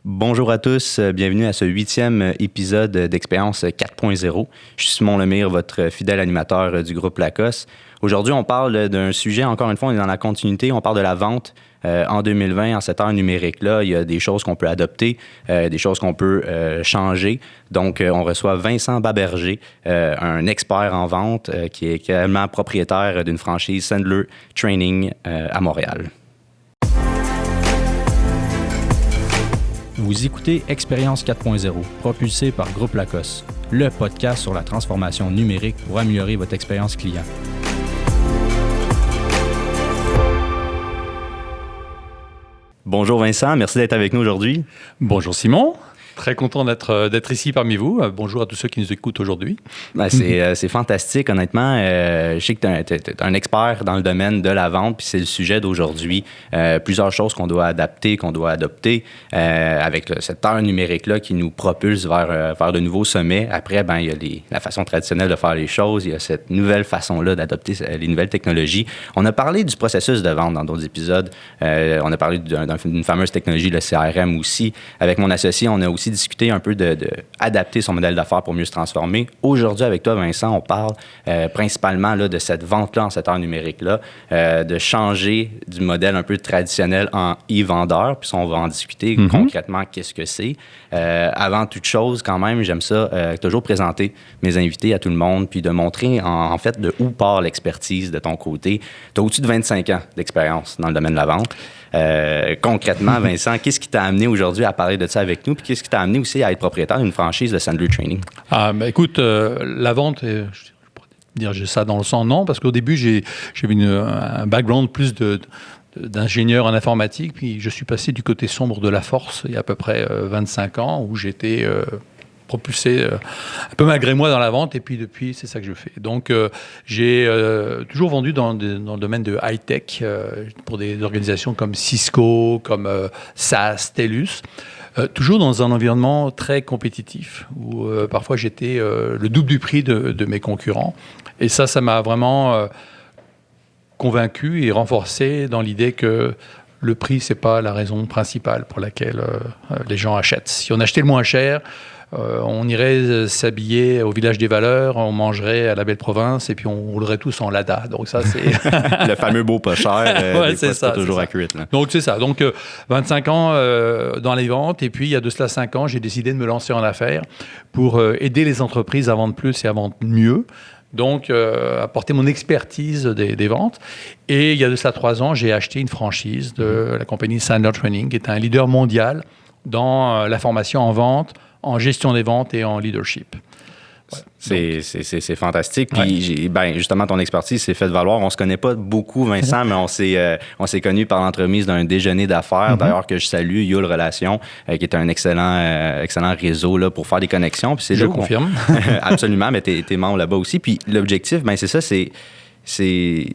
Bonjour à tous, bienvenue à ce 8e épisode d'Expérience 4.0. Je suis Simon Lemire, votre fidèle animateur du groupe Lacoste. Aujourd'hui, on parle d'un sujet, encore une fois, on est dans la continuité, on parle de la vente. En 2020, en cette ère numérique-là, il y a des choses qu'on peut adopter, des choses qu'on peut changer. Donc, on reçoit Vincent Baberger, un expert en vente qui est également propriétaire d'une franchise Sandler Training à Montréal. Vous écoutez Expérience 4.0, propulsé par Groupe Lacoste, le podcast sur la transformation numérique pour améliorer votre expérience client. Bonjour Vincent, merci d'être avec nous aujourd'hui. Bonjour Simon. Très content d'être ici parmi vous. Bonjour à tous ceux qui nous écoutent aujourd'hui. Ben, c'est fantastique, honnêtement. Je sais que tu es un expert dans le domaine de la vente, puis c'est le sujet d'aujourd'hui. Plusieurs choses qu'on doit adapter, qu'on doit adopter avec cette ère numérique-là qui nous propulse vers de nouveaux sommets. Après, ben, il y a la façon traditionnelle de faire les choses. Il y a cette nouvelle façon-là d'adopter les nouvelles technologies. On a parlé du processus de vente dans d'autres épisodes. On a parlé d'une fameuse technologie, le CRM aussi. Avec mon associé, on a aussi discuter un peu d'adapter son modèle d'affaires pour mieux se transformer. Aujourd'hui, avec toi, Vincent, on parle principalement là, de cette vente-là en cette ère numérique-là, de changer du modèle un peu traditionnel en e-vendeur. Puis on va en discuter concrètement qu'est-ce que c'est. Avant toute chose, quand même, j'aime ça, toujours présenter mes invités à tout le monde, puis de montrer en fait de où part l'expertise de ton côté. Tu as au-dessus de 25 ans d'expérience dans le domaine de la vente. Concrètement, Vincent, qu'est-ce qui t'a amené aujourd'hui à parler de ça avec nous? Puis qu'est-ce qui t'a amené aussi à être propriétaire d'une franchise de Sandler Training? Écoute, la vente, je pourrais dire j'ai ça dans le sang, non, parce qu'au début, j'avais un background plus d'ingénieur en informatique, puis je suis passé du côté sombre de la force il y a à peu près 25 ans, où j'étais propulsé un peu malgré moi dans la vente, et puis depuis, c'est ça que je fais. Donc, j'ai toujours vendu dans le domaine de high-tech pour des organisations comme Cisco, comme SAS, TELUS, toujours dans un environnement très compétitif, où parfois j'étais le double du prix de mes concurrents. Et ça m'a vraiment convaincu et renforcé dans l'idée que le prix, c'est pas la raison principale pour laquelle les gens achètent. Si on achetait le moins cher, on irait s'habiller au village des valeurs, on mangerait à la belle province et puis on roulerait tous en Lada. Donc ça, c'est... Le fameux beau pas cher, ouais, c'est pas toujours accurate. Là. Donc c'est ça. Donc 25 ans dans les ventes, et puis il y a de cela 5 ans, j'ai décidé de me lancer en affaires pour aider les entreprises à vendre plus et à vendre mieux. Donc, apporter mon expertise des ventes. Et il y a de cela 3 ans, j'ai acheté une franchise de la compagnie Sandler Training, qui est un leader mondial dans la formation en vente, en gestion des ventes et en leadership. Ouais. C'est fantastique. Puis, justement, ton expertise s'est faite valoir. On ne se connaît pas beaucoup, Vincent, mais on s'est connus par l'entremise d'un déjeuner d'affaires, d'ailleurs, que je salue, Yule Relations, qui est un excellent réseau là, pour faire des connexions. Puis je confirme. Absolument, mais tu es membre là-bas aussi. Puis l'objectif, c'est ça, c'est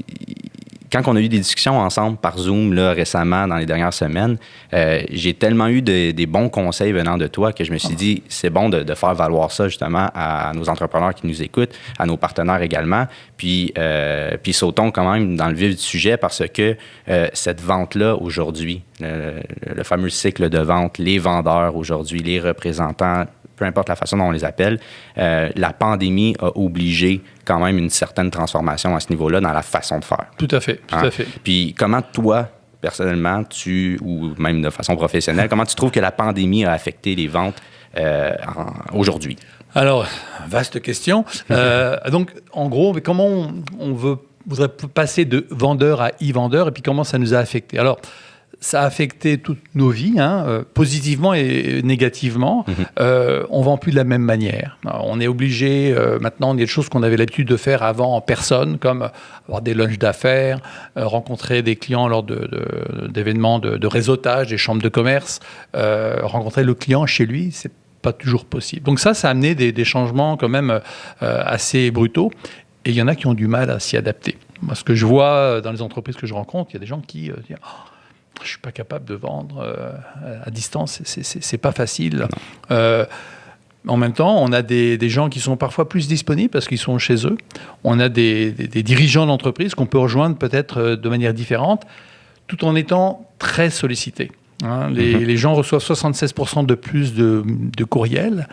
quand on a eu des discussions ensemble par Zoom là, récemment, dans les dernières semaines, j'ai tellement eu des bons conseils venant de toi que je me suis dit, c'est bon de faire valoir ça justement à nos entrepreneurs qui nous écoutent, à nos partenaires également. Puis sautons quand même dans le vif du sujet parce que cette vente-là aujourd'hui, le fameux cycle de vente, les vendeurs aujourd'hui, les représentants, peu importe la façon dont on les appelle, la pandémie a obligé quand même une certaine transformation à ce niveau-là dans la façon de faire. Tout à fait, tout à fait. Puis comment toi, personnellement, ou même de façon professionnelle, comment tu trouves que la pandémie a affecté les ventes aujourd'hui? Alors, vaste question. Donc, en gros, comment on voudrait passer de vendeur à e-vendeur et puis comment ça nous a affecté? Alors, ça a affecté toutes nos vies, positivement et négativement. On ne vend plus de la même manière. Alors, on est obligé, maintenant, il y a des choses qu'on avait l'habitude de faire avant en personne, comme avoir des lunchs d'affaires, rencontrer des clients lors d'événements de réseautage, des chambres de commerce, rencontrer le client chez lui, c'est pas toujours possible. Donc ça a amené des changements quand même assez brutaux. Et il y en a qui ont du mal à s'y adapter. Moi, ce que je vois dans les entreprises que je rencontre, il y a des gens qui disent je ne suis pas capable de vendre à distance, c'est pas facile. En même temps, on a des gens qui sont parfois plus disponibles parce qu'ils sont chez eux. On a des dirigeants d'entreprise qu'on peut rejoindre peut-être de manière différente, tout en étant très sollicités. Les gens reçoivent 76% de plus de courriels,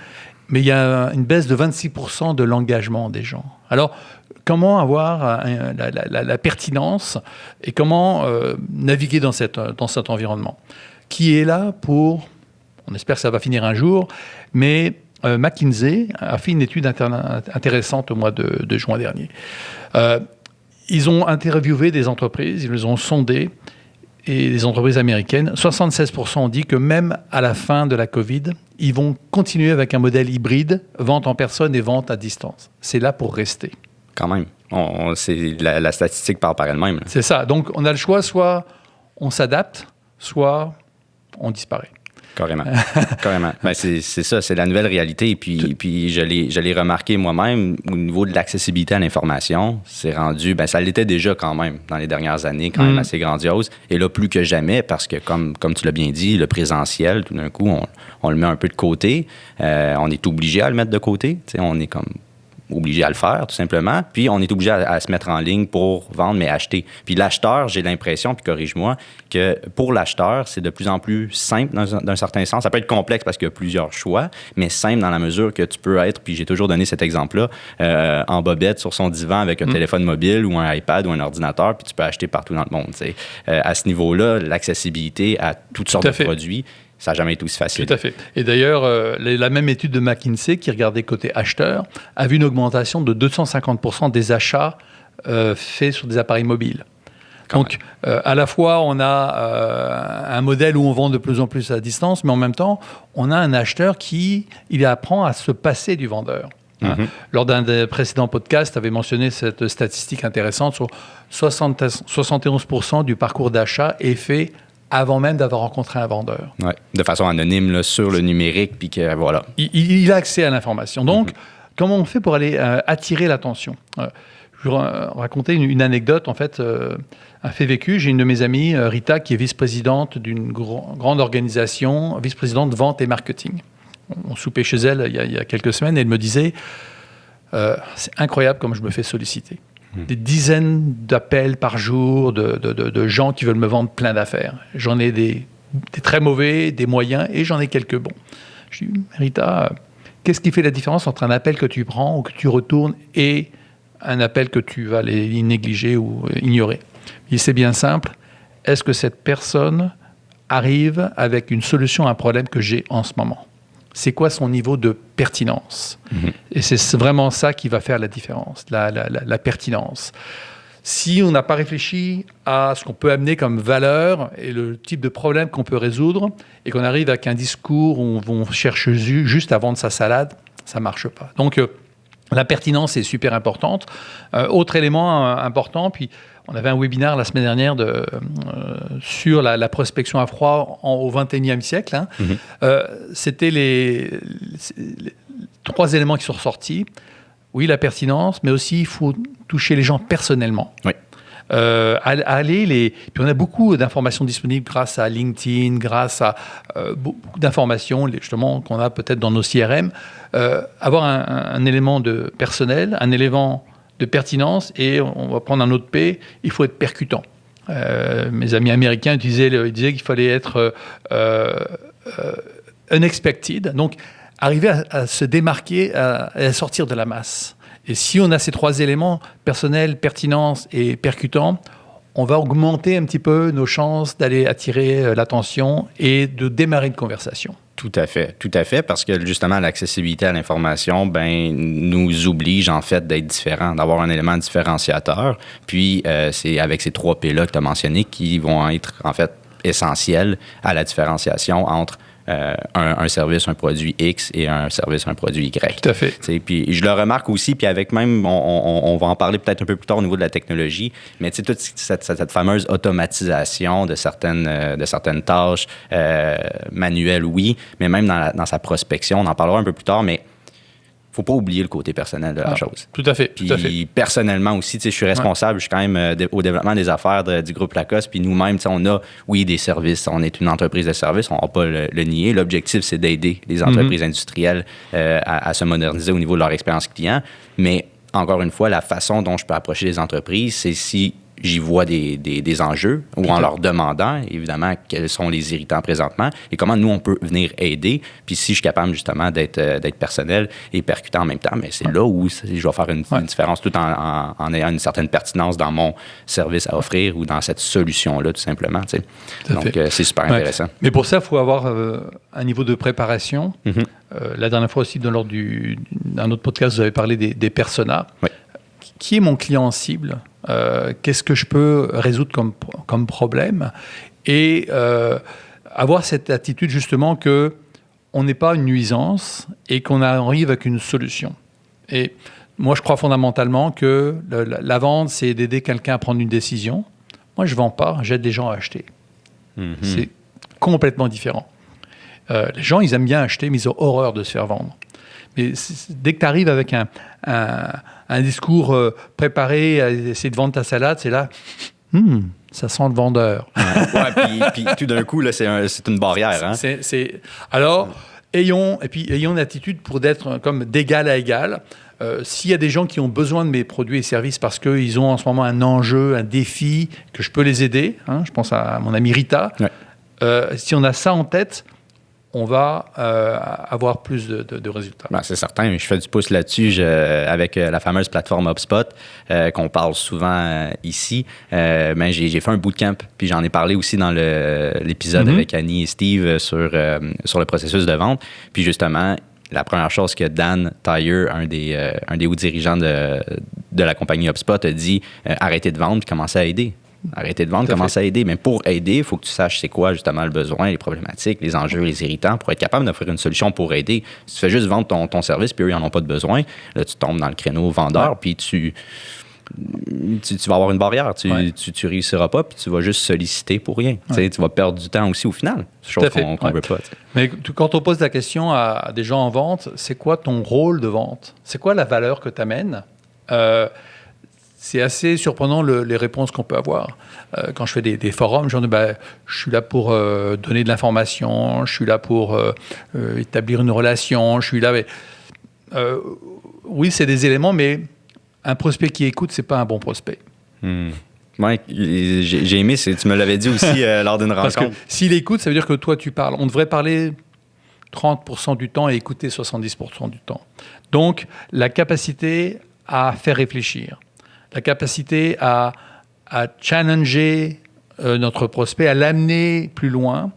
mais il y a une baisse de 26% de l'engagement des gens. Alors, comment avoir la pertinence et comment naviguer dans cet environnement qui est là pour, on espère que ça va finir un jour, mais McKinsey a fait une étude intéressante au mois de juin dernier. Ils ont interviewé des entreprises, ils les ont sondées, et les entreprises américaines, 76% ont dit que même à la fin de la Covid, ils vont continuer avec un modèle hybride, vente en personne et vente à distance. C'est là pour rester. Quand même. La statistique parle par elle-même. Là. C'est ça. Donc, on a le choix, soit on s'adapte, soit on disparaît. Carrément. Carrément. Ben, c'est ça, c'est la nouvelle réalité. Et puis je l'ai remarqué moi-même, au niveau de l'accessibilité à l'information, c'est rendu, ça l'était déjà quand même dans les dernières années, quand même assez grandiose. Et là, plus que jamais, parce que comme tu l'as bien dit, le présentiel, tout d'un coup, on le met un peu de côté. On est obligé à le mettre de côté. T'sais, on est comme obligé à le faire, tout simplement. Puis, on est obligé à se mettre en ligne pour vendre, mais acheter. Puis, l'acheteur, j'ai l'impression, puis corrige-moi, que pour l'acheteur, c'est de plus en plus simple d'un certain sens. Ça peut être complexe parce qu'il y a plusieurs choix, mais simple dans la mesure que tu peux être, puis j'ai toujours donné cet exemple-là, en bobette sur son divan avec un téléphone mobile ou un iPad ou un ordinateur, puis tu peux acheter partout dans le monde. À ce niveau-là, l'accessibilité à toutes sortes de produits, ça n'a jamais été aussi facile. Tout à fait. Et d'ailleurs, la même étude de McKinsey, qui regardait côté acheteur, a vu une augmentation de 250% des achats faits sur des appareils mobiles. Donc, à la fois, on a un modèle où on vend de plus en plus à distance, mais en même temps, on a un acheteur il apprend à se passer du vendeur. Lors d'un des précédents podcasts, tu avais mentionné cette statistique intéressante sur 71% du parcours d'achat est fait avant même d'avoir rencontré un vendeur. Ouais, de façon anonyme là, sur le numérique, puis que voilà. Il a accès à l'information. Donc, comment on fait pour aller attirer l'attention? Je vais raconter une anecdote, en fait, un fait vécu. J'ai une de mes amies, Rita, qui est vice-présidente d'une grande organisation, vice-présidente de vente et marketing. On soupait chez elle il y a quelques semaines et elle me disait c'est incroyable comme je me fais solliciter. Des dizaines d'appels par jour de gens qui veulent me vendre plein d'affaires. J'en ai des très mauvais, des moyens, et j'en ai quelques bons. Je dis, Rita, qu'est-ce qui fait la différence entre un appel que tu prends ou que tu retournes et un appel que tu vas les négliger ou ignorer? Il dit, c'est bien simple. Est-ce que cette personne arrive avec une solution à un problème que j'ai en ce moment? C'est quoi son niveau de pertinence? Et c'est vraiment ça qui va faire la différence, la pertinence. Si on n'a pas réfléchi à ce qu'on peut amener comme valeur et le type de problème qu'on peut résoudre, et qu'on arrive avec un discours où on cherche juste à vendre sa salade, ça ne marche pas. Donc, la pertinence est super importante. Autre élément important, puis on avait un webinaire la semaine dernière sur la prospection à froid au XXIe siècle. C'était les 3 éléments qui sont ressortis. Oui, la pertinence, mais aussi il faut toucher les gens personnellement. Oui. Puis on a beaucoup d'informations disponibles grâce à LinkedIn, grâce à beaucoup d'informations justement qu'on a peut-être dans nos CRM. Avoir un élément de personnel, un élément de pertinence, et on va prendre un autre P, il faut être percutant. Mes amis américains disaient qu'il fallait être unexpected, donc arriver à se démarquer, à sortir de la masse. Et si on a ces 3 éléments, personnel, pertinence et percutant, on va augmenter un petit peu nos chances d'aller attirer l'attention et de démarrer une conversation. Tout à fait, parce que justement, l'accessibilité à l'information, nous oblige en fait d'être différents, d'avoir un élément différenciateur. Puis, c'est avec ces 3 P-là que tu as mentionnés qui vont être en fait essentiels à la différenciation entre un service, un produit X et un service, un produit Y. Tout à fait. Puis je le remarque aussi, puis avec même, on va en parler peut-être un peu plus tard au niveau de la technologie, mais toute cette fameuse automatisation de certaines tâches manuelles, oui, mais même dans sa prospection, on en parlera un peu plus tard, mais faut pas oublier le côté personnel de la chose. Tout à fait. Puis personnellement aussi, je suis responsable, je suis quand même au développement des affaires du groupe Lacoste, puis nous-mêmes, on a, oui, des services, on est une entreprise de services, on ne va pas le nier. L'objectif, c'est d'aider les entreprises industrielles à se moderniser au niveau de leur expérience client, mais encore une fois, la façon dont je peux approcher les entreprises, c'est si j'y vois des enjeux, ou en leur demandant, évidemment, quels sont les irritants présentement et comment nous, on peut venir aider. Puis si je suis capable, justement, d'être personnel et percutant en même temps, mais c'est là où je vais faire une différence, tout en ayant une certaine pertinence dans mon service à offrir ou dans cette solution-là, tout simplement. Tu sais. Donc, c'est super intéressant. Mais pour ça, il faut avoir un niveau de préparation. La dernière fois aussi, lors d'un autre podcast, vous avez parlé des personas. Oui. Qui est mon client cible? Qu'est-ce que je peux résoudre comme problème? Et avoir cette attitude justement qu'on n'est pas une nuisance et qu'on arrive avec une solution. Et moi, je crois fondamentalement que la vente, c'est d'aider quelqu'un à prendre une décision. Moi, je ne vends pas, j'aide les gens à acheter. C'est complètement différent. Les gens, ils aiment bien acheter, mais ils ont horreur de se faire vendre. Mais dès que tu arrives avec un discours préparé à essayer de vendre ta salade, c'est là, ça sent le vendeur. Puis tout d'un coup, là, c'est une barrière. Hein? Alors, ayons une attitude pour d'être comme d'égal à égal. S'il y a des gens qui ont besoin de mes produits et services parce qu'ils ont en ce moment un enjeu, un défi, que je peux les aider, je pense à mon ami Rita, si on a ça en tête, on va avoir plus de résultats. Ben, c'est certain. Je fais du pouce là-dessus avec la fameuse plateforme HubSpot qu'on parle souvent ici. Mais j'ai fait un bootcamp, puis j'en ai parlé aussi dans l'épisode avec Annie et Steve sur le processus de vente. Puis justement, la première chose que Dan Tyer, un des hauts dirigeants de la compagnie HubSpot, a dit, arrêtez de vendre puis commencez à aider. Arrêtez de vendre, commencez à aider. Mais pour aider, il faut que tu saches c'est quoi justement le besoin, les problématiques, les enjeux, les irritants pour être capable d'offrir une solution pour aider. Si tu fais juste vendre ton service puis eux, ils n'en ont pas de besoin, là, tu tombes dans le créneau vendeur puis tu vas avoir une barrière. Tu réussiras pas puis tu vas juste solliciter pour rien. Tu vas perdre du temps aussi au final. Chose qu'on veut pas. T'sais. Mais quand on pose la question à des gens en vente, c'est quoi ton rôle de vente? C'est quoi la valeur que tu amènes? C'est assez surprenant les réponses qu'on peut avoir. Quand je fais des forums, je dis je suis là pour donner de l'information, je suis là pour établir une relation, je suis là. Mais, oui, c'est des éléments, mais un prospect qui écoute, c'est pas un bon prospect. Oui, j'ai aimé, tu me l'avais dit aussi lors d'une rencontre. Parce que s'il écoute, ça veut dire que toi, tu parles. On devrait parler 30% du temps et écouter 70% du temps. Donc, la capacité à faire réfléchir, la capacité à challenger notre prospect, à l'amener plus loin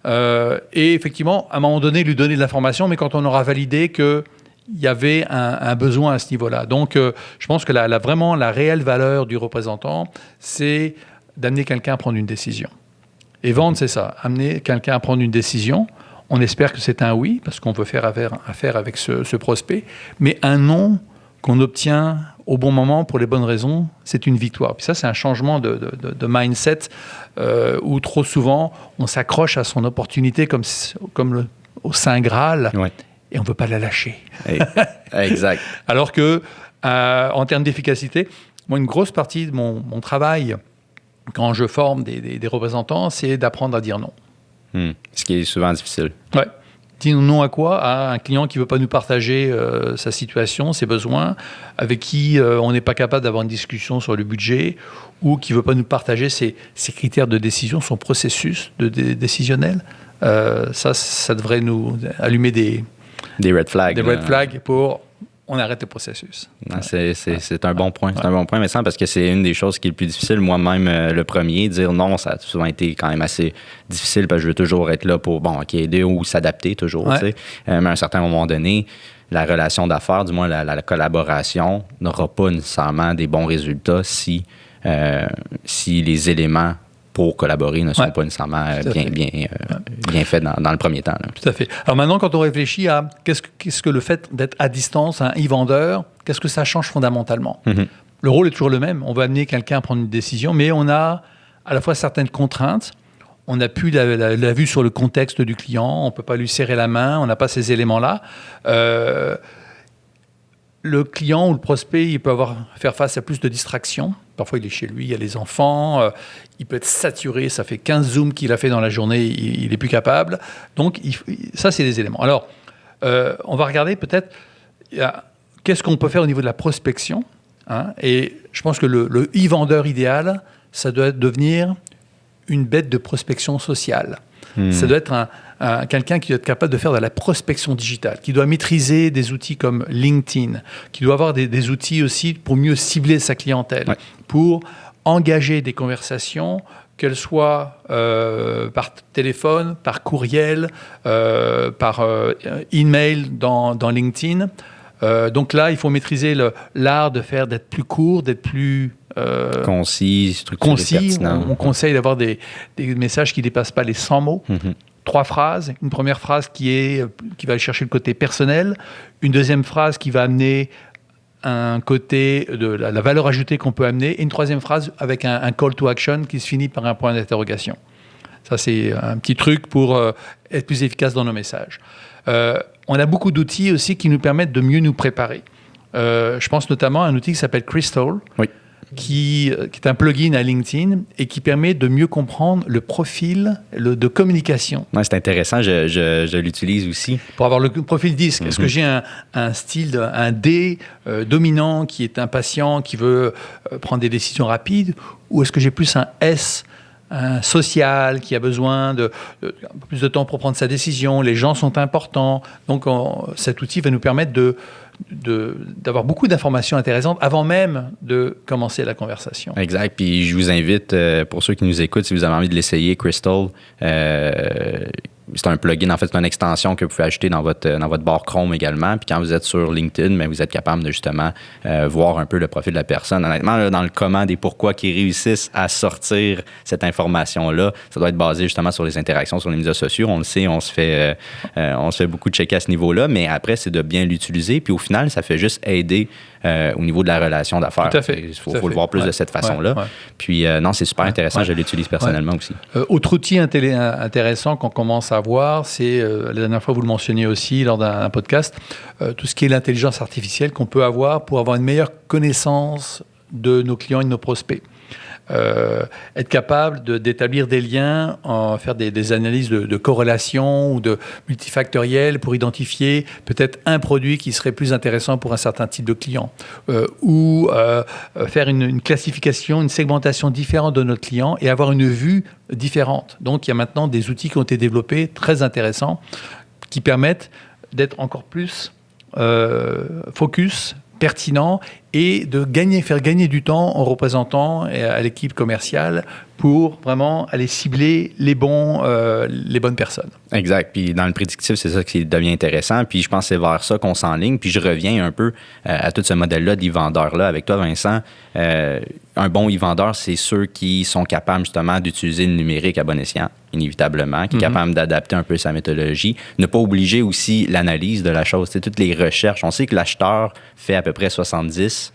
et effectivement, à un moment donné, lui donner de l'information, mais quand on aura validé qu'il y avait un besoin à ce niveau-là. Donc, je pense que vraiment, la réelle valeur du représentant, c'est d'amener quelqu'un à prendre une décision. Et vendre, c'est ça, amener quelqu'un à prendre une décision. On espère que c'est un oui, parce qu'on veut faire affaire avec ce prospect, mais un non qu'on obtient au bon moment pour les bonnes raisons, c'est une victoire. Puis ça, c'est un changement de mindset où trop souvent, on s'accroche à son opportunité comme au Saint Graal et on ne veut pas la lâcher. Exact. Alors que, en termes d'efficacité, moi, une grosse partie de mon travail, quand je forme des représentants, c'est d'apprendre à dire non. Ce qui est souvent difficile. Oui. Dire non à quoi? À un client qui ne veut pas nous partager sa situation, ses besoins, avec qui on n'est pas capable d'avoir une discussion sur le budget, ou qui ne veut pas nous partager ses critères de décision, son processus décisionnel. Ça devrait nous allumer des red flags. Des red flags pour... on arrête le processus. C'est un bon point. C'est un bon point, Vincent, parce que c'est une des choses qui est le plus difficile. Moi-même, le premier, dire non, ça a souvent été quand même assez difficile parce que je veux toujours être là pour aider ou s'adapter toujours. Mais à un certain moment donné, la relation d'affaires, du moins la collaboration, n'aura pas nécessairement des bons résultats si les éléments pour collaborer ne sont pas nécessairement bien faits dans le premier temps. Là. Tout à fait. Alors maintenant, quand on réfléchit à qu'est-ce que le fait d'être à distance, un e-vendeur, qu'est-ce que ça change fondamentalement? Le rôle est toujours le même. On va amener quelqu'un à prendre une décision, mais on a à la fois certaines contraintes. On n'a plus la vue sur le contexte du client. On ne peut pas lui serrer la main. On n'a pas ces éléments-là. Le client ou le prospect, il peut faire face à plus de distractions. Parfois, il est chez lui, il y a les enfants, il peut être saturé, ça fait 15 zooms qu'il a fait dans la journée, il n'est plus capable. Donc, ça, c'est des éléments. Alors, on va regarder peut-être qu'est-ce qu'on peut faire au niveau de la prospection. Hein, et je pense que le e-vendeur idéal, ça doit devenir une bête de prospection sociale. Ça doit être quelqu'un qui doit être capable de faire de la prospection digitale, qui doit maîtriser des outils comme LinkedIn, qui doit avoir des outils aussi pour mieux cibler sa clientèle, pour engager des conversations, qu'elles soient par téléphone, par courriel, par email dans LinkedIn. Donc là, il faut maîtriser l'art d'être plus court, d'être plus concis, structuré, pertinent. On conseille d'avoir des messages qui ne dépassent pas les 100 mots. 3 phrases. Une première phrase qui va aller chercher le côté personnel. Une deuxième phrase qui va amener un côté de la valeur ajoutée qu'on peut amener. Et une troisième phrase avec un call to action qui se finit par un point d'interrogation. Ça, c'est un petit truc pour être plus efficace dans nos messages. On a beaucoup d'outils aussi qui nous permettent de mieux nous préparer. Je pense notamment à un outil qui s'appelle Crystal, qui est un plugin à LinkedIn et qui permet de mieux comprendre le profil de communication. Ouais, c'est intéressant, je l'utilise aussi. Pour avoir le profil disque, est-ce que j'ai un style, un D dominant qui est impatient, qui veut prendre des décisions rapides, ou est-ce que j'ai plus un S un social qui a besoin de plus de temps pour prendre sa décision, les gens sont importants. Donc cet outil va nous permettre d'avoir beaucoup d'informations intéressantes avant même de commencer la conversation. Exact. Puis je vous invite, pour ceux qui nous écoutent, si vous avez envie de l'essayer, Crystal, c'est un plugin, en fait, c'est une extension que vous pouvez ajouter dans votre barre Chrome également. Puis quand vous êtes sur LinkedIn, bien, vous êtes capable de justement voir un peu le profil de la personne. Honnêtement, là, dans le comment des pourquoi qui réussissent à sortir cette information-là, ça doit être basé justement sur les interactions sur les médias sociaux. On le sait, on se fait beaucoup checker à ce niveau-là, mais après, c'est de bien l'utiliser. Puis au final, ça fait juste aider au niveau de la relation d'affaires. Tout à fait. Il faut le voir plus de cette façon-là. Puis non, c'est super intéressant. Je l'utilise personnellement aussi. Autre outil intéressant qu'on commence à voir, c'est, la dernière fois vous le mentionniez aussi lors d'un podcast, tout ce qui est l'intelligence artificielle qu'on peut avoir pour avoir une meilleure connaissance de nos clients et de nos prospects. Être capable d'établir des liens, faire des analyses de corrélation ou de multifactoriel pour identifier peut-être un produit qui serait plus intéressant pour un certain type de client, ou faire une classification, une segmentation différente de notre client et avoir une vue différente. Donc il y a maintenant des outils qui ont été développés très intéressants qui permettent d'être encore plus focus, pertinent et de faire gagner du temps aux représentants et à l'équipe commerciale pour vraiment aller cibler les bonnes personnes. Exact. Puis dans le prédictif, c'est ça qui devient intéressant. Puis je pense que c'est vers ça qu'on s'enligne. Puis je reviens un peu à tout ce modèle-là d'e-vendeur-là avec toi, Vincent. Un bon e-vendeur, c'est ceux qui sont capables justement d'utiliser le numérique à bon escient, inévitablement, qui est capable d'adapter un peu sa méthodologie. Ne pas obliger aussi l'analyse de la chose. C'est toutes les recherches. On sait que l'acheteur fait à peu près 70%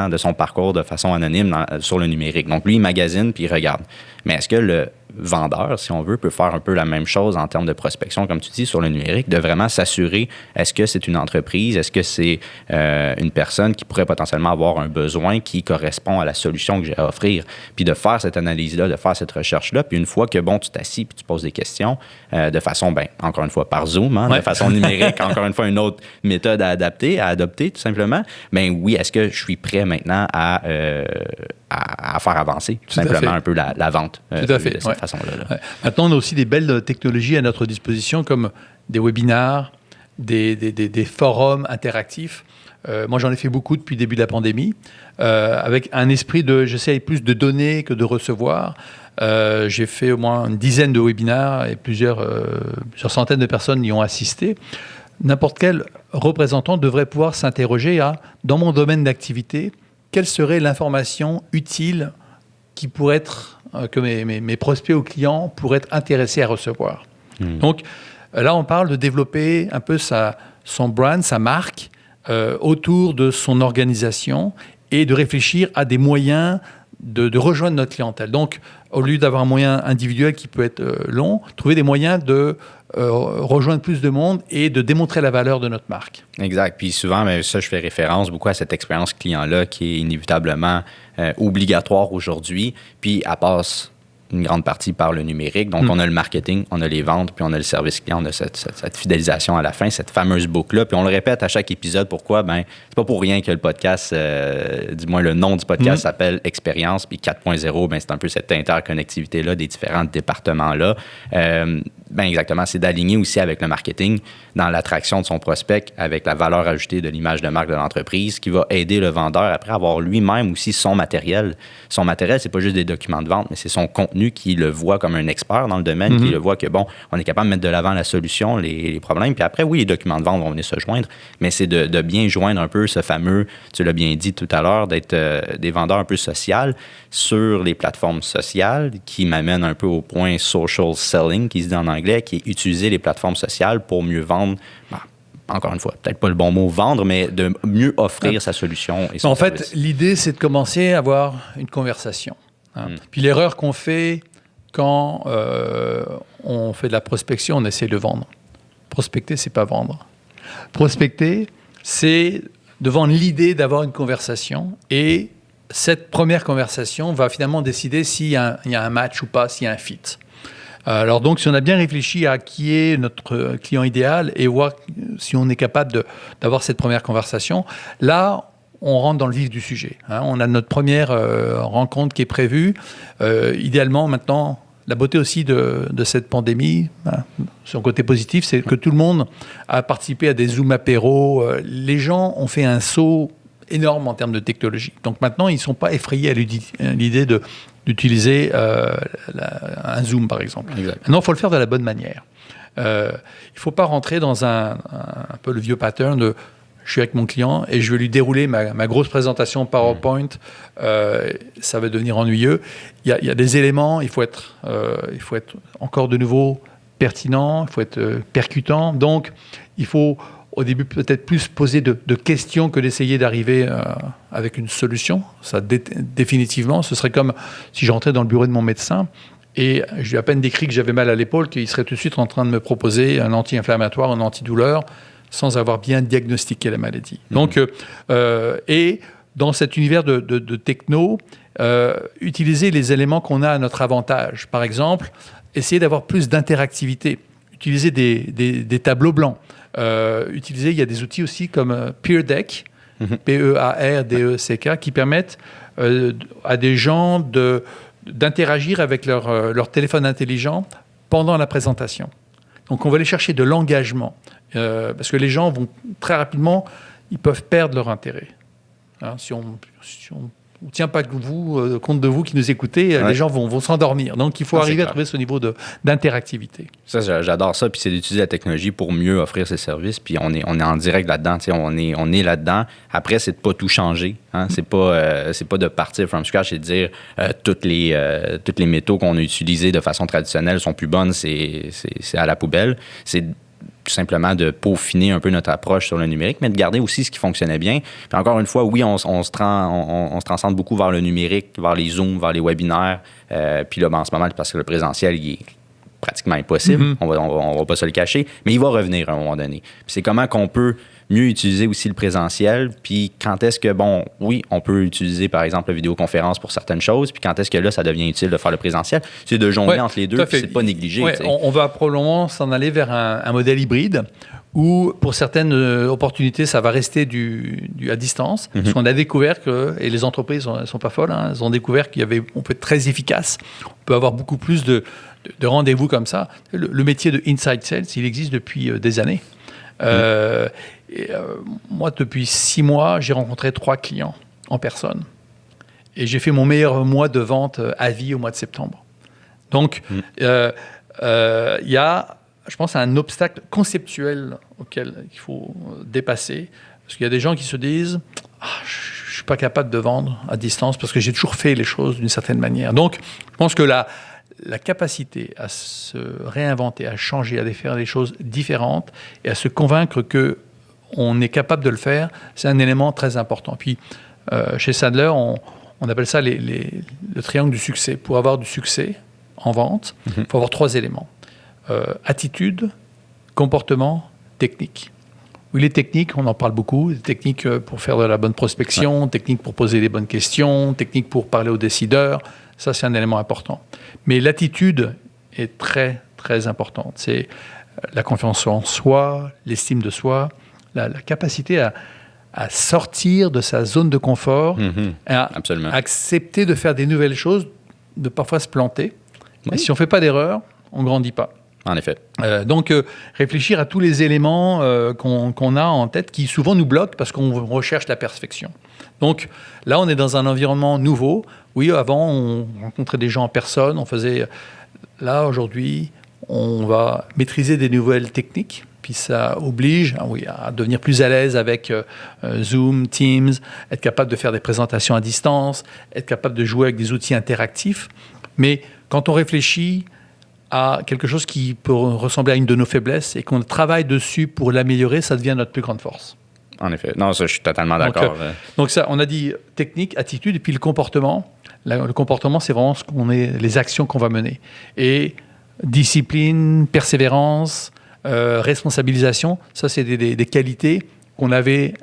de son parcours de façon anonyme sur le numérique. Donc, lui, il magasine puis il regarde. Mais est-ce que le vendeur, si on veut, peut faire un peu la même chose en termes de prospection, comme tu dis, sur le numérique, de vraiment s'assurer, est-ce que c'est une entreprise, est-ce que c'est une personne qui pourrait potentiellement avoir un besoin qui correspond à la solution que j'ai à offrir, puis de faire cette analyse-là, de faire cette recherche-là, puis une fois que, bon, tu t'assis puis tu poses des questions, de façon, bien, encore une fois, par Zoom, de façon numérique, encore une fois, une autre méthode à adopter, tout simplement, bien oui, est-ce que je suis prêt maintenant à faire avancer, tout simplement, un peu la vente tout à fait, de cette façon-là. Ouais. Maintenant, on a aussi des belles technologies à notre disposition, comme des webinars, des forums interactifs. Moi, j'en ai fait beaucoup depuis le début de la pandémie, avec un esprit j'essaie plus de donner que de recevoir. J'ai fait au moins une dizaine de webinars et plusieurs centaines de personnes y ont assisté. N'importe quel représentant devrait pouvoir s'interroger dans mon domaine d'activité, quelle serait l'information utile qui pourrait être, que mes prospects ou clients pourraient être intéressés à recevoir. Donc là, on parle de développer un peu son brand, sa marque, autour de son organisation et de réfléchir à des moyens de rejoindre notre clientèle. Donc, au lieu d'avoir un moyen individuel qui peut être long, trouver des moyens de rejoindre plus de monde et de démontrer la valeur de notre marque. Exact. Puis souvent, bien, ça, je fais référence beaucoup à cette expérience client-là qui est inévitablement obligatoire aujourd'hui. Puis elle passe une grande partie par le numérique. Donc, on a le marketing, on a les ventes, puis on a le service client, on a cette fidélisation à la fin, cette fameuse boucle-là. Puis on le répète à chaque épisode. Pourquoi? Ben, c'est pas pour rien que le podcast, du moins le nom du podcast s'appelle Expérience, puis 4.0, ben, c'est un peu cette interconnectivité-là des différents départements-là. Ben exactement, c'est d'aligner aussi avec le marketing dans l'attraction de son prospect avec la valeur ajoutée de l'image de marque de l'entreprise qui va aider le vendeur après à avoir lui-même aussi son matériel. Son matériel, c'est pas juste des documents de vente, mais c'est son contenu qui le voit comme un expert dans le domaine, qui le voit que, bon, on est capable de mettre de l'avant la solution, les problèmes. Puis après, oui, les documents de vente vont venir se joindre, mais c'est de bien joindre un peu ce fameux, tu l'as bien dit tout à l'heure, d'être des vendeurs un peu sociaux sur les plateformes sociales qui m'amènent un peu au point social selling, qui se dit en anglais, qui est utiliser les plateformes sociales pour mieux vendre. Ben, encore une fois, peut-être pas le bon mot vendre, mais de mieux offrir sa solution et son service. Fait, l'idée, c'est de commencer à avoir une conversation. Puis l'erreur qu'on fait quand on fait de la prospection, on essaie de vendre. Prospecter, c'est pas vendre. Prospecter, c'est de vendre l'idée d'avoir une conversation et cette première conversation va finalement décider s'il y a un match ou pas, s'il y a un fit. Alors donc, si on a bien réfléchi à qui est notre client idéal et voir si on est capable d'avoir cette première conversation, là, on rentre dans le vif du sujet. On a notre première rencontre qui est prévue. Idéalement, maintenant, la beauté aussi de cette pandémie, son côté positif, c'est que tout le monde a participé à des Zoom apéros. Les gens ont fait un saut énorme en termes de technologie. Donc maintenant, ils ne sont pas effrayés à l'idée d'utiliser un Zoom, par exemple. Exact. Maintenant, il faut le faire de la bonne manière. Il ne faut pas rentrer dans un peu le vieux pattern de je suis avec mon client et je vais lui dérouler ma grosse présentation PowerPoint. Ça va devenir ennuyeux. Il y a des éléments, il faut être encore de nouveau pertinent, il faut être percutant. Donc, il faut au début peut-être plus poser de questions que d'essayer d'arriver avec une solution. Ça, définitivement, ce serait comme si j'entrais dans le bureau de mon médecin et je lui ai à peine décrit que j'avais mal à l'épaule qu'il serait tout de suite en train de me proposer un anti-inflammatoire, un antidouleur, sans avoir bien diagnostiqué la maladie. Donc, et dans cet univers de techno, utiliser les éléments qu'on a à notre avantage. Par exemple, essayer d'avoir plus d'interactivité, utiliser des tableaux blancs. Il y a des outils aussi comme PeerDeck, PearDeck, qui permettent à des gens d'interagir avec leur téléphone intelligent pendant la présentation. Donc on va aller chercher de l'engagement, parce que les gens vont très rapidement, ils peuvent perdre leur intérêt. Si on ne tient pas compte de vous qui nous écoutez, les gens vont s'endormir. Donc, il faut arriver à trouver ce niveau d'interactivité. Ça, j'adore ça. Puis c'est d'utiliser la technologie pour mieux offrir ses services. Puis on est en direct là-dedans. On est là-dedans. Après, c'est de pas tout changer. C'est pas de partir from scratch et de dire toutes les métaux qu'on a utilisés de façon traditionnelle sont plus bonnes. C'est à la poubelle. C'est tout simplement de peaufiner un peu notre approche sur le numérique, mais de garder aussi ce qui fonctionnait bien. Puis encore une fois, oui, on se transcende beaucoup vers le numérique, vers les Zooms, vers les webinaires. Puis là, en ce moment, parce que le présentiel, il est pratiquement impossible. On va pas se le cacher, mais il va revenir à un moment donné. Puis c'est comment qu'on peut mieux utiliser aussi le présentiel, puis quand est-ce que, bon, oui, on peut utiliser, par exemple, la vidéoconférence pour certaines choses, puis quand est-ce que là, ça devient utile de faire le présentiel. C'est de jongler entre les deux, puis c'est de pas négliger. On va probablement s'en aller vers un modèle hybride, où pour certaines opportunités, ça va rester à distance, parce qu'on a découvert que, et les entreprises ne sont pas folles, elles ont découvert on peut être très efficace, on peut avoir beaucoup plus de rendez-vous comme ça. Le métier de Inside Sales, il existe depuis des années. Moi, depuis 6 mois, j'ai rencontré 3 clients en personne. Et j'ai fait mon meilleur mois de vente à vie au mois de septembre. Donc, il y a, je pense, un obstacle conceptuel auquel il faut dépasser. Parce qu'il y a des gens qui se disent « je ne suis pas capable de vendre à distance parce que j'ai toujours fait les choses d'une certaine manière. » Donc, je pense que la capacité à se réinventer, à changer, à faire des choses différentes et à se convaincre qu'on est capable de le faire, c'est un élément très important. Puis, chez Sandler, on appelle ça le triangle du succès. Pour avoir du succès en vente, il faut avoir 3 éléments. Attitude, comportement, technique. Oui, les techniques, on en parle beaucoup. Les techniques pour faire de la bonne prospection, techniques pour poser les bonnes questions, techniques pour parler aux décideurs. Ça, c'est un élément important. Mais l'attitude est très, très importante. C'est la confiance en soi, l'estime de soi, la capacité à sortir de sa zone de confort, à accepter de faire des nouvelles choses, de parfois se planter. Oui. Et si on ne fait pas d'erreur, on ne grandit pas. En effet. Donc, réfléchir à tous les éléments qu'on a en tête qui souvent nous bloquent parce qu'on recherche la perfection. Donc, là, on est dans un environnement nouveau. Oui, avant, on rencontrait des gens en personne, on faisait... Là, aujourd'hui, on va maîtriser des nouvelles techniques. Puis ça oblige à devenir plus à l'aise avec Zoom, Teams, être capable de faire des présentations à distance, être capable de jouer avec des outils interactifs. Mais quand on réfléchit à quelque chose qui peut ressembler à une de nos faiblesses et qu'on travaille dessus pour l'améliorer, ça devient notre plus grande force. En effet. Non, ça, je suis totalement d'accord. Donc ça, on a dit technique, attitude, et puis le comportement. Le comportement, c'est vraiment les actions qu'on va mener. Et discipline, persévérance, responsabilisation, ça, c'est des qualités qu'on avait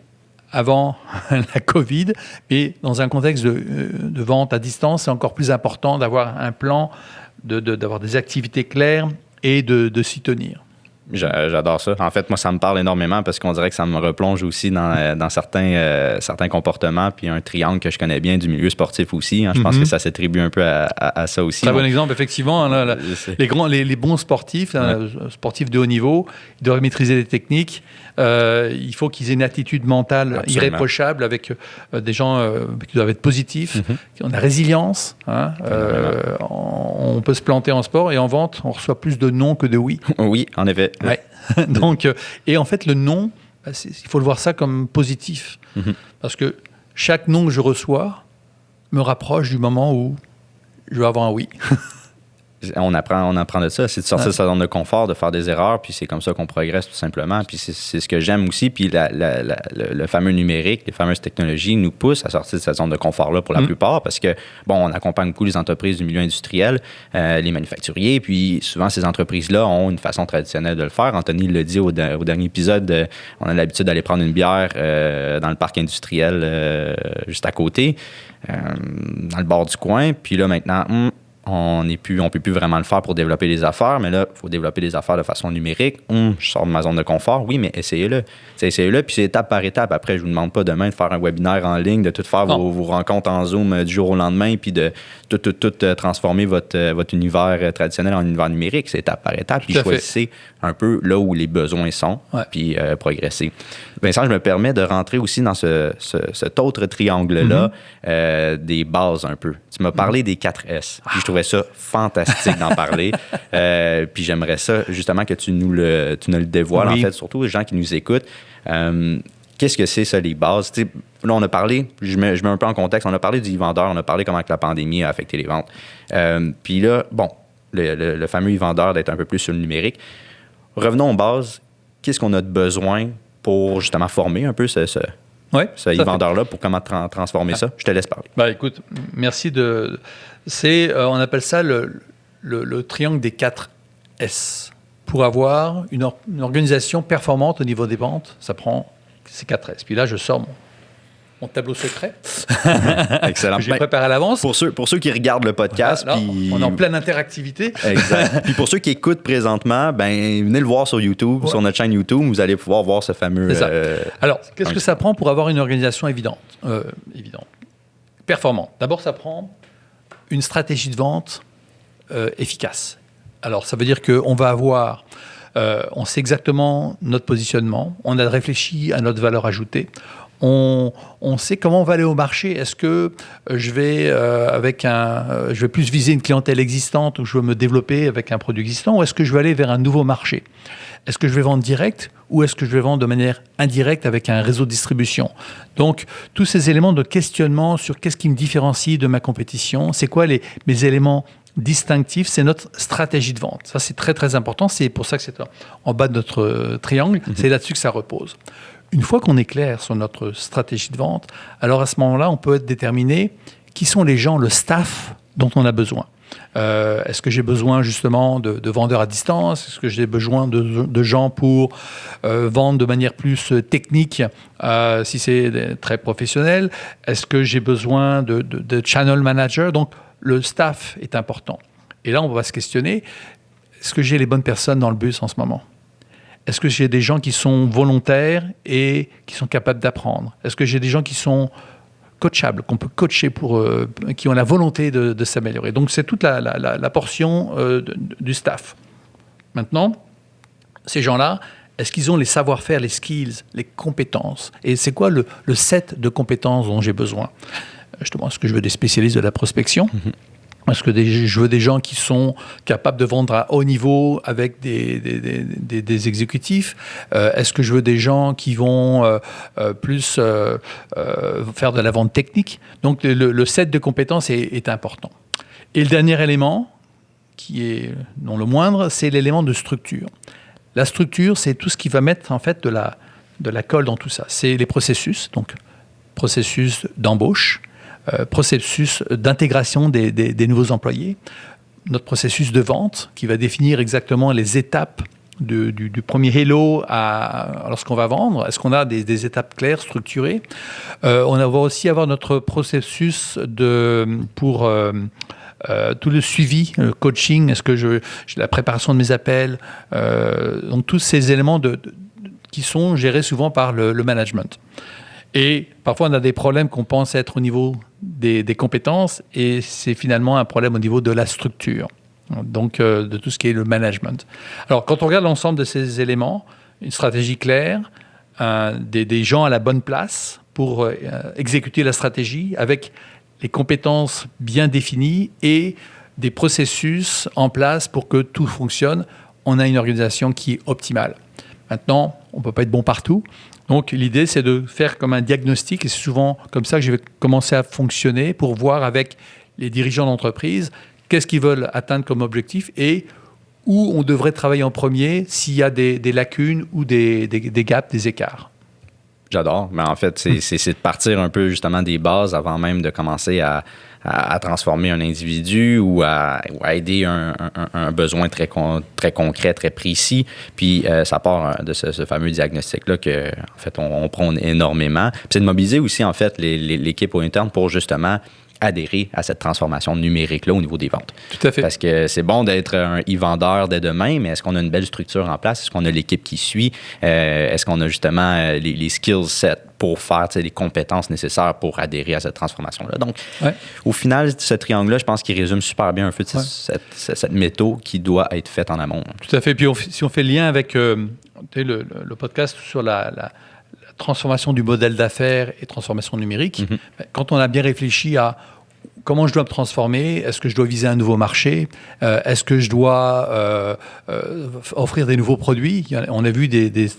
avant la Covid, mais dans un contexte de vente à distance, c'est encore plus important d'avoir un plan, d'avoir des activités claires et de s'y tenir. J'adore ça. En fait, moi, ça me parle énormément parce qu'on dirait que ça me replonge aussi dans certains comportements, puis un triangle que je connais bien du milieu sportif aussi. Hein. Je pense que ça s'attribue un peu à ça aussi. Très bon exemple, effectivement. Les bons sportifs, sportifs de haut niveau, ils doivent maîtriser les techniques. Il faut qu'ils aient une attitude mentale irréprochable avec des gens qui doivent être positifs, qui ont de la résilience. Hein. On peut se planter en sport et en vente, on reçoit plus de non que de oui. Oui, en effet. Ouais. Donc, et en fait, le non, il faut le voir ça comme positif. Parce que chaque non que je reçois me rapproche du moment où je vais avoir un oui. On apprend de ça, c'est de sortir de sa zone de confort, de faire des erreurs, puis c'est comme ça qu'on progresse tout simplement. Puis c'est ce que j'aime aussi. Puis le fameux numérique, les fameuses technologies nous poussent à sortir de cette zone de confort-là pour la plupart, parce que, bon, on accompagne beaucoup les entreprises du milieu industriel, les manufacturiers, puis souvent ces entreprises-là ont une façon traditionnelle de le faire. Anthony l'a dit au dernier épisode, on a l'habitude d'aller prendre une bière dans le parc industriel juste à côté, dans le bord du coin. Puis là, maintenant... on peut plus vraiment le faire pour développer les affaires, mais là, il faut développer les affaires de façon numérique. Je sors de ma zone de confort, oui, mais essayez-le. Essayez-le, puis c'est étape par étape. Après, je ne vous demande pas demain de faire un webinaire en ligne, de tout faire vos rencontres en Zoom du jour au lendemain, puis de tout transformer votre univers traditionnel en univers numérique. C'est étape par étape, puis choisissez un peu là où les besoins sont, puis progresser. Vincent, je me permets de rentrer aussi dans cet autre triangle-là, des bases un peu. Tu m'as parlé des 4S, puis je trouvais ça fantastique d'en parler. Puis j'aimerais ça, justement, que tu nous le dévoiles, en fait, surtout les gens qui nous écoutent. Qu'est-ce que c'est, ça, les bases? T'sais, là, on a parlé, je mets un peu en contexte, on a parlé du e-vendeur, on a parlé comment que la pandémie a affecté les ventes. Puis là, bon, le fameux e-vendeur d'être un peu plus sur le numérique. Revenons aux bases. Qu'est-ce qu'on a de besoin pour, justement, former un peu ce e-vendeur-là, pour comment transformer ça? Je te laisse parler. Bah, écoute, merci de... on appelle ça le triangle des 4 S. Pour avoir une organisation performante au niveau des ventes, ça prend ces 4 S. Puis là, je sors mon tableau secret. Excellent. J'ai préparé à l'avance. Pour ceux qui regardent le podcast. Voilà, puis... On est en pleine interactivité. Exact. Puis pour ceux qui écoutent présentement, venez le voir sur YouTube, sur notre chaîne YouTube. Vous allez pouvoir voir ce fameux... C'est ça. Alors, qu'est-ce que ça prend pour avoir une organisation évidente, performante? D'abord, ça prend une stratégie de vente efficace. Alors, ça veut dire qu'on va avoir... on sait exactement notre positionnement. On a réfléchi à notre valeur ajoutée. On sait comment on va aller au marché. Est-ce que je vais je vais plus viser une clientèle existante ou je veux me développer avec un produit existant, ou est-ce que je vais aller vers un nouveau marché? Est-ce que je vais vendre direct ou est-ce que je vais vendre de manière indirecte avec un réseau de distribution? Donc, tous ces éléments de questionnement sur qu'est-ce qui me différencie de ma compétition, c'est quoi mes éléments distinctifs, c'est notre stratégie de vente. Ça, c'est très, très important. C'est pour ça que c'est en bas de notre triangle. C'est là-dessus que ça repose. Une fois qu'on est clair sur notre stratégie de vente, alors à ce moment-là, on peut déterminer qui sont les gens, le staff dont on a besoin. Est-ce que j'ai besoin justement de vendeurs à distance? Est-ce que j'ai besoin de gens pour vendre de manière plus technique si c'est très professionnel? Est-ce que j'ai besoin de channel manager? Donc, le staff est important. Et là, on va se questionner, est-ce que j'ai les bonnes personnes dans le bus en ce moment? Est-ce que j'ai des gens qui sont volontaires et qui sont capables d'apprendre? Est-ce que j'ai des gens qui sont coachables, qu'on peut coacher qui ont la volonté de s'améliorer? Donc, c'est toute la portion du staff. Maintenant, ces gens-là, est-ce qu'ils ont les savoir-faire, les skills, les compétences? Et c'est quoi le set de compétences dont j'ai besoin? Justement, est-ce que je veux des spécialistes de la prospection? Est-ce que je veux des gens qui sont capables de vendre à haut niveau avec des exécutifs? Est-ce que je veux des gens qui vont plus faire de la vente technique? Donc, le set de compétences est important. Et le dernier élément, qui est non le moindre, c'est l'élément de structure. La structure, c'est tout ce qui va mettre en fait de la colle dans tout ça. C'est les processus, donc processus d'embauche, processus d'intégration des nouveaux employés, notre processus de vente qui va définir exactement les étapes du premier hello lorsqu'on va vendre. Est-ce qu'on a des étapes claires, structurées? On va aussi avoir notre processus pour tout le suivi, le coaching, est-ce que j'ai la préparation de mes appels, donc tous ces éléments qui sont gérés souvent par le management. Et parfois, on a des problèmes qu'on pense être au niveau des compétences et c'est finalement un problème au niveau de la structure, donc de tout ce qui est le management. Alors, quand on regarde l'ensemble de ces éléments, une stratégie claire, des gens à la bonne place pour exécuter la stratégie avec les compétences bien définies et des processus en place pour que tout fonctionne, on a une organisation qui est optimale. Maintenant, on ne peut pas être bon partout. Donc, l'idée, c'est de faire comme un diagnostic, et c'est souvent comme ça que je vais commencer à fonctionner pour voir avec les dirigeants d'entreprise qu'est-ce qu'ils veulent atteindre comme objectif et où on devrait travailler en premier s'il y a des lacunes ou des gaps, des écarts. J'adore, mais en fait, c'est de partir un peu justement des bases avant même de commencer à transformer un individu ou à aider un besoin très concret, très précis. Puis ça part de ce fameux diagnostic-là que, en fait, on prône énormément. Puis c'est de mobiliser aussi, en fait, l'équipe au interne pour justement adhérer à cette transformation numérique-là au niveau des ventes. Tout à fait. Parce que c'est bon d'être un e-vendeur dès demain, mais est-ce qu'on a une belle structure en place? Est-ce qu'on a l'équipe qui suit? Est-ce qu'on a justement les skill sets pour faire les compétences nécessaires pour adhérer à cette transformation-là? Donc, au final, ce triangle-là, je pense qu'il résume super bien un peu cette méthode qui doit être faite en amont. Tout à fait. Puis si on fait le lien avec le podcast sur la transformation du modèle d'affaires et transformation numérique, quand on a bien réfléchi à comment je dois me transformer, est-ce que je dois viser un nouveau marché, est-ce que je dois offrir des nouveaux produits? On a vu des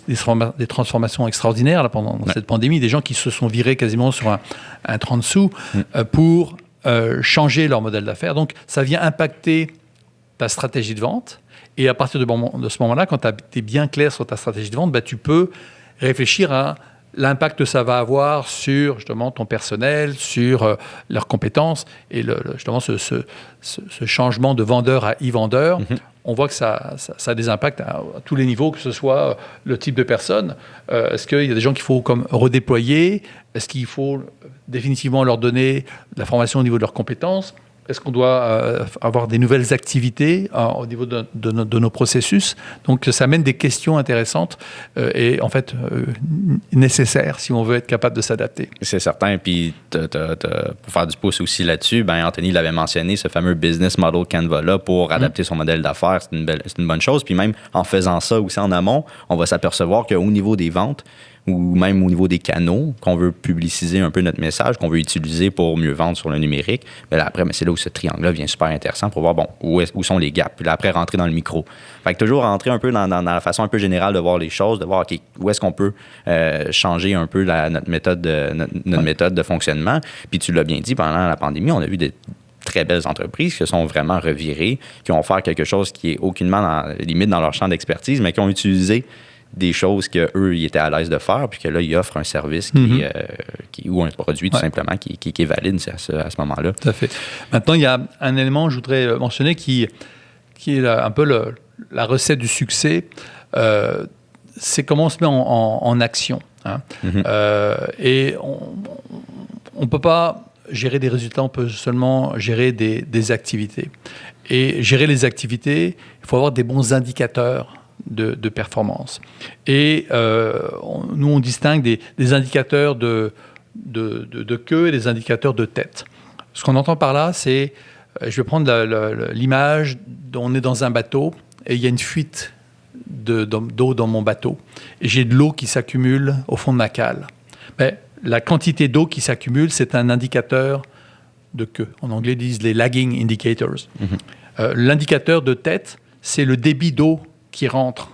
transformations extraordinaires là, pendant cette pandémie, des gens qui se sont virés quasiment sur un 30 sous pour changer leur modèle d'affaires. Donc, ça vient impacter ta stratégie de vente. Et à partir de ce moment-là, quand tu es bien clair sur ta stratégie de vente, tu peux réfléchir à l'impact que ça va avoir sur justement ton personnel, sur leurs compétences et justement ce changement de vendeur à e-vendeur. On voit que ça a des impacts à tous les niveaux, que ce soit le type de personne. Est-ce qu'il y a des gens qu'il faut comme redéployer? Est-ce qu'il faut définitivement leur donner de la formation au niveau de leurs compétences? Est-ce qu'on doit avoir des nouvelles activités au niveau de nos processus? Donc, ça amène des questions intéressantes et en fait nécessaires si on veut être capable de s'adapter. C'est certain. Puis, pour faire du pouce aussi là-dessus, Anthony l'avait mentionné, ce fameux business model Canva-là pour adapter son modèle d'affaires, c'est une bonne chose. Puis même en faisant ça aussi en amont, on va s'apercevoir qu'au niveau des ventes, ou même au niveau des canaux qu'on veut publiciser un peu notre message, qu'on veut utiliser pour mieux vendre sur le numérique, bien là, après, c'est là où ce triangle-là devient super intéressant pour voir, où sont les gaps. Puis là, après, rentrer dans le micro. Fait que toujours rentrer un peu dans la façon un peu générale de voir les choses, de voir où est-ce qu'on peut changer un peu notre méthode de fonctionnement. Puis tu l'as bien dit, pendant la pandémie, on a vu des très belles entreprises qui se sont vraiment revirées, qui ont fait quelque chose qui est aucunement limite dans leur champ d'expertise, mais qui ont utilisé des choses qu'eux, ils étaient à l'aise de faire, puis que là, ils offrent un service ou un produit, tout simplement, qui est valide à ce moment-là. Tout à fait. Maintenant, il y a un élément, je voudrais mentionner, qui est un peu la recette du succès. C'est comment on se met en action. Hein. Et on ne peut pas gérer des résultats, on peut seulement gérer des activités. Et gérer les activités, il faut avoir des bons indicateurs de performance. Et nous, on distingue des indicateurs de queue et des indicateurs de tête. Ce qu'on entend par là, c'est, je vais prendre l'image, on est dans un bateau et il y a une fuite d'eau dans mon bateau. Et j'ai de l'eau qui s'accumule au fond de ma cale. Mais la quantité d'eau qui s'accumule, c'est un indicateur de queue. En anglais, ils disent les lagging indicators. L'indicateur de tête, c'est le débit d'eau qui rentre.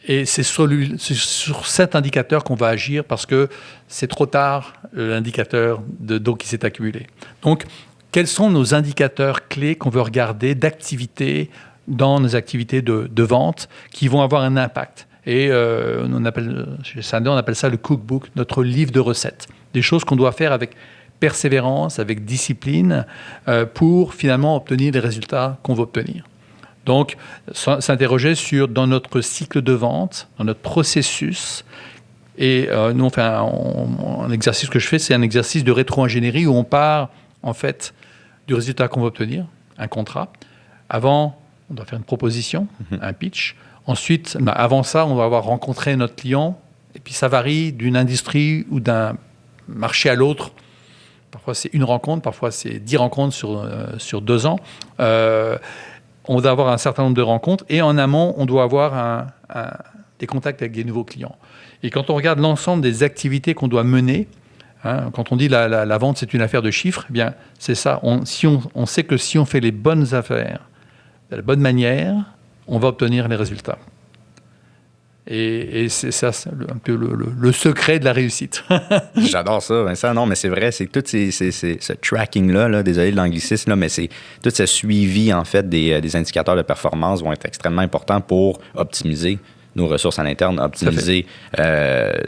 Et c'est sur cet indicateur qu'on va agir parce que c'est trop tard, l'indicateur d'eau qui s'est accumulé. Donc, quels sont nos indicateurs clés qu'on veut regarder d'activité dans nos activités de vente qui vont avoir un impact? Et chez Sandler, on appelle ça le cookbook, notre livre de recettes. Des choses qu'on doit faire avec persévérance, avec discipline, pour finalement obtenir les résultats qu'on veut obtenir. Donc, s'interroger dans notre cycle de vente, dans notre processus. Et nous, un exercice que je fais, c'est un exercice de rétro-ingénierie où on part, en fait, du résultat qu'on veut obtenir, un contrat. Avant, on doit faire une proposition, un pitch. Ensuite, avant ça, on va avoir rencontré notre client. Et puis, ça varie d'une industrie ou d'un marché à l'autre. Parfois, c'est une rencontre, parfois, c'est 10 rencontres sur 2 ans. On doit avoir un certain nombre de rencontres. Et en amont, on doit avoir des contacts avec des nouveaux clients. Et quand on regarde l'ensemble des activités qu'on doit mener, quand on dit la vente, c'est une affaire de chiffres, eh bien, c'est ça. On sait que si on fait les bonnes affaires de la bonne manière, on va obtenir les résultats. Et c'est ça, c'est un peu le secret de la réussite. J'adore ça, Vincent. Non, mais c'est vrai, c'est tout ce tracking-là, désolé de l'anglicisme, là, mais c'est tout ce suivi, en fait, des indicateurs de performance vont être extrêmement importants pour optimiser nos ressources à l'interne, optimiser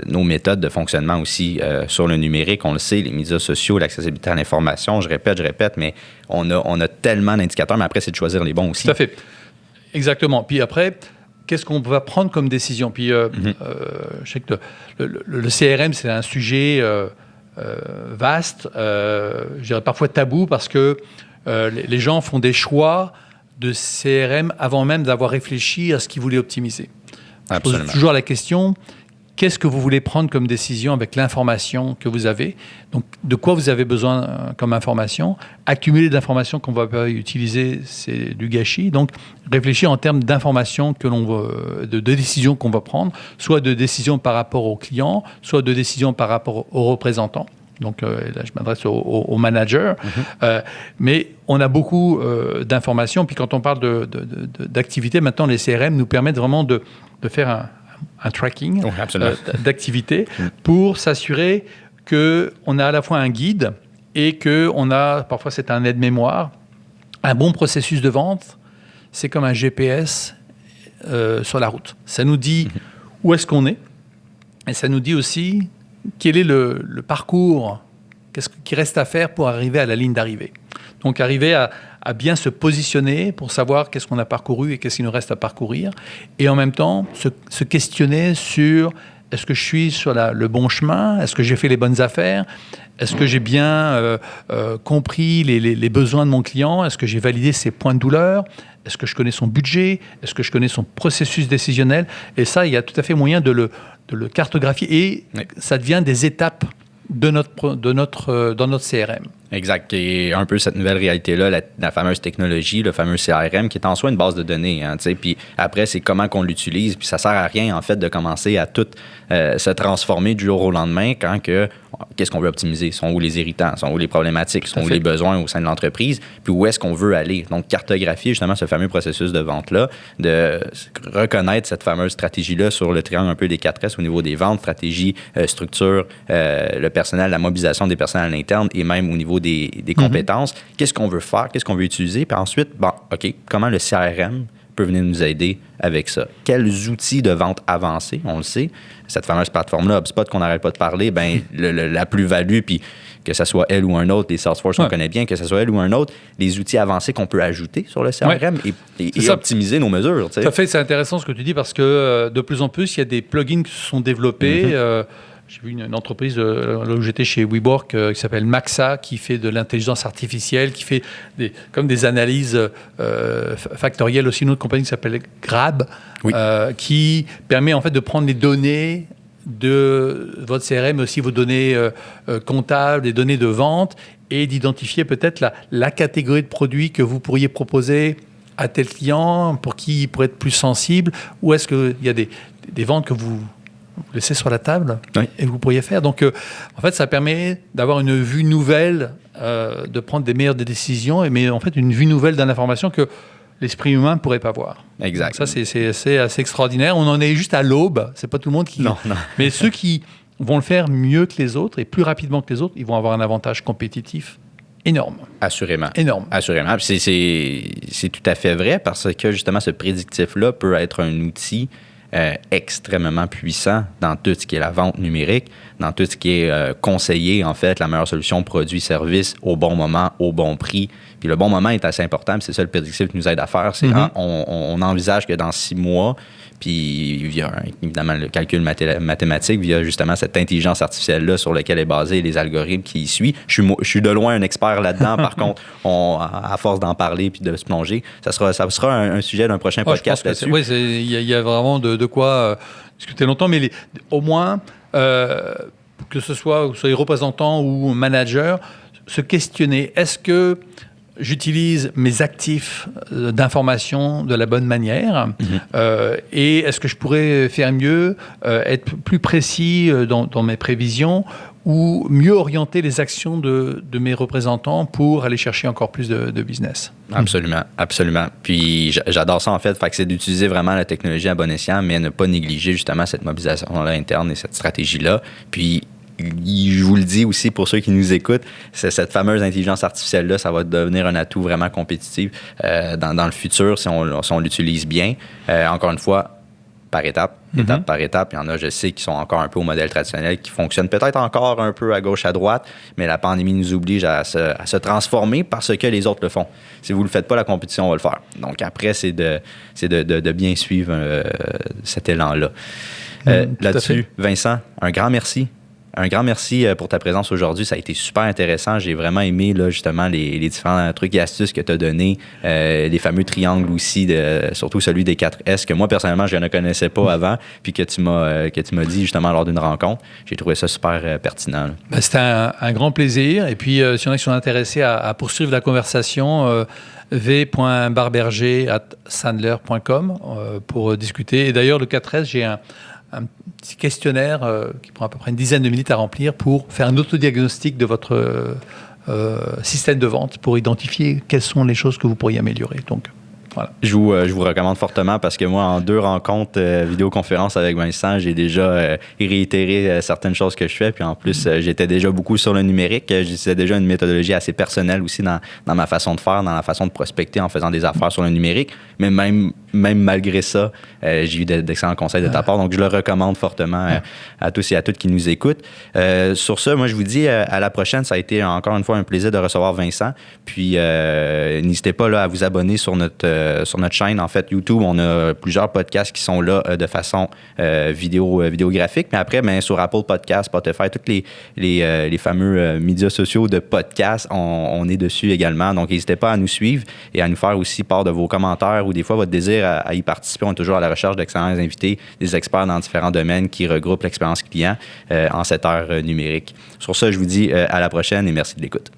nos méthodes de fonctionnement aussi sur le numérique. On le sait, les médias sociaux, l'accessibilité à l'information, je répète, mais on a tellement d'indicateurs, mais après, c'est de choisir les bons aussi. Tout à fait. Exactement. Puis après, qu'est-ce qu'on va prendre comme décision? Puis je sais que le CRM, c'est un sujet vaste, je dirais parfois tabou, parce que les gens font des choix de CRM avant même d'avoir réfléchi à ce qu'ils voulaient optimiser. Je pose toujours la question, qu'est-ce que vous voulez prendre comme décision avec l'information que vous avez? Donc, de quoi vous avez besoin comme information? Accumuler de l'information qu'on va pas utiliser, c'est du gâchis. Donc, réfléchir en termes d'informations de décisions qu'on va prendre, soit de décisions par rapport aux clients, soit de décisions par rapport aux représentants. Donc, là, je m'adresse aux managers. Mais on a beaucoup d'informations. Puis, quand on parle d'activité, maintenant, les CRM nous permettent vraiment de faire un tracking d'activité pour s'assurer qu'on a à la fois un guide et qu'on a, parfois c'est un aide-mémoire, un bon processus de vente, c'est comme un GPS sur la route. Ça nous dit où est-ce qu'on est et ça nous dit aussi quel est le parcours, qu'est-ce qui reste à faire pour arriver à la ligne d'arrivée. Donc arriver à bien se positionner pour savoir qu'est-ce qu'on a parcouru et qu'est-ce qu'il nous reste à parcourir. Et en même temps, se questionner sur est-ce que je suis sur le bon chemin? Est-ce que j'ai fait les bonnes affaires? Est-ce que j'ai bien compris les besoins de mon client? Est-ce que j'ai validé ses points de douleur? Est-ce que je connais son budget? Est-ce que je connais son processus décisionnel? Et ça, il y a tout à fait moyen de le cartographier et ça devient des étapes dans notre CRM. Exact. Et un peu cette nouvelle réalité-là, la fameuse technologie, le fameux CRM, qui est en soi une base de données. Puis après, c'est comment qu'on l'utilise. Puis ça sert à rien, en fait, de commencer à tout se transformer du jour au lendemain quand qu'est-ce qu'on veut optimiser? Sont où les irritants? Sont où les problématiques? Sont où les besoins au sein de l'entreprise? Puis où est-ce qu'on veut aller? Donc, cartographier justement ce fameux processus de vente-là, de reconnaître cette fameuse stratégie-là sur le triangle un peu des 4S au niveau des ventes, stratégie, structure, le personnel, la mobilisation des personnels à l'interne et même au niveau des compétences. Qu'est-ce qu'on veut faire? Qu'est-ce qu'on veut utiliser? Puis ensuite, OK, comment le CRM peut venir nous aider avec ça. Quels outils de vente avancés, on le sait, cette fameuse plateforme-là, HubSpot, qu'on n'arrête pas de parler, ben la plus-value, puis que ce soit elle ou un autre, les Salesforce, on connaît bien, que ce soit elle ou un autre, les outils avancés qu'on peut ajouter sur le CRM et optimiser nos mesures. Tout à fait, c'est intéressant ce que tu dis parce que de plus en plus, il y a des plugins qui se sont développés. J'ai vu une entreprise là où j'étais chez WeWork qui s'appelle Maxa, qui fait de l'intelligence artificielle, qui fait comme des analyses factorielles. Aussi une autre compagnie qui s'appelle Grab, qui permet en fait de prendre les données de votre CRM, mais aussi vos données comptables, les données de vente, et d'identifier peut-être la catégorie de produits que vous pourriez proposer à tel client, pour qui il pourrait être plus sensible, ou est-ce qu'il y a des ventes que vous laissez sur la table et que vous pourriez faire. Donc, en fait, ça permet d'avoir une vue nouvelle, de prendre des meilleures décisions, mais en fait, une vue nouvelle d'une information que l'esprit humain ne pourrait pas voir. Exact. Donc ça, c'est assez extraordinaire. On en est juste à l'aube. C'est pas tout le monde qui... Non. Mais ceux qui vont le faire mieux que les autres et plus rapidement que les autres, ils vont avoir un avantage compétitif énorme. Assurément. Énorme. Assurément. C'est tout à fait vrai parce que, justement, ce prédictif-là peut être un outil extrêmement puissant dans tout ce qui est la vente numérique, dans tout ce qui est conseiller, en fait, la meilleure solution produit-service au bon moment, au bon prix. Puis le bon moment est assez important, puis c'est ça le prédictif qui nous aide à faire. C'est on envisage que dans 6 mois, puis via évidemment le calcul mathématique, via justement cette intelligence artificielle-là sur laquelle est basé les algorithmes qui y suivent. Je suis de loin un expert là-dedans. Par contre, à force d'en parler puis de se plonger, ça sera un sujet d'un prochain podcast là-dessus. Oui, il y a vraiment de quoi discuter longtemps, mais au moins, que ce soit vous soyez représentant ou manager, se questionner, est-ce que j'utilise mes actifs d'information de la bonne manière et est-ce que je pourrais faire mieux, être plus précis dans mes prévisions ou mieux orienter les actions de mes représentants pour aller chercher encore plus de business. Absolument, absolument. Puis j'adore ça en fait, que c'est d'utiliser vraiment la technologie à bon escient, mais ne pas négliger justement cette mobilisation-là interne et cette stratégie-là. Puis je vous le dis aussi pour ceux qui nous écoutent, cette fameuse intelligence artificielle-là, ça va devenir un atout vraiment compétitif dans le futur si on l'utilise bien. Encore une fois, par étape par étape. Il y en a, je sais, qui sont encore un peu au modèle traditionnel, qui fonctionnent peut-être encore un peu à gauche, à droite, mais la pandémie nous oblige à se transformer parce que les autres le font. Si vous ne le faites pas, la compétition va le faire. Donc après, c'est de bien suivre cet élan-là. Là-dessus, Vincent, un grand merci. Un grand merci pour ta présence aujourd'hui. Ça a été super intéressant. J'ai vraiment aimé là, justement les différents trucs et astuces que tu as donnés. Les fameux triangles aussi, surtout celui des 4 S que moi, personnellement, je ne connaissais pas avant puis que tu m'as dit justement lors d'une rencontre. J'ai trouvé ça super pertinent. C'était un grand plaisir. Et puis, si on est intéressés à poursuivre la conversation, v.barberger@sandler.com pour discuter. Et d'ailleurs, le 4S, j'ai un petit questionnaire qui prend à peu près une dizaine de minutes à remplir pour faire un autodiagnostic de votre système de vente pour identifier quelles sont les choses que vous pourriez améliorer. Donc, voilà. Je vous recommande fortement parce que moi, en 2 rencontres vidéoconférence avec Vincent, j'ai déjà réitéré certaines choses que je fais. Puis en plus, j'étais déjà beaucoup sur le numérique. J'utilisais déjà une méthodologie assez personnelle aussi dans ma façon de faire, dans la façon de prospecter en faisant des affaires sur le numérique. Mais même malgré ça, j'ai eu d'excellents conseils de ta part. Donc, je le recommande fortement à tous et à toutes qui nous écoutent. Sur ce, moi, je vous dis à la prochaine. Ça a été encore une fois un plaisir de recevoir Vincent. Puis, n'hésitez pas là, à vous abonner sur notre chaîne, en fait, YouTube. On a plusieurs podcasts qui sont là de façon vidéographique. Mais après, sur Apple Podcasts, Spotify, tous les fameux médias sociaux de podcasts, on est dessus également. Donc, n'hésitez pas à nous suivre et à nous faire aussi part de vos commentaires ou des fois votre désir à y participer. On est toujours à la recherche d'excellents invités, des experts dans différents domaines qui regroupent l'expérience client en cette ère numérique. Sur ça, je vous dis à la prochaine et merci de l'écoute.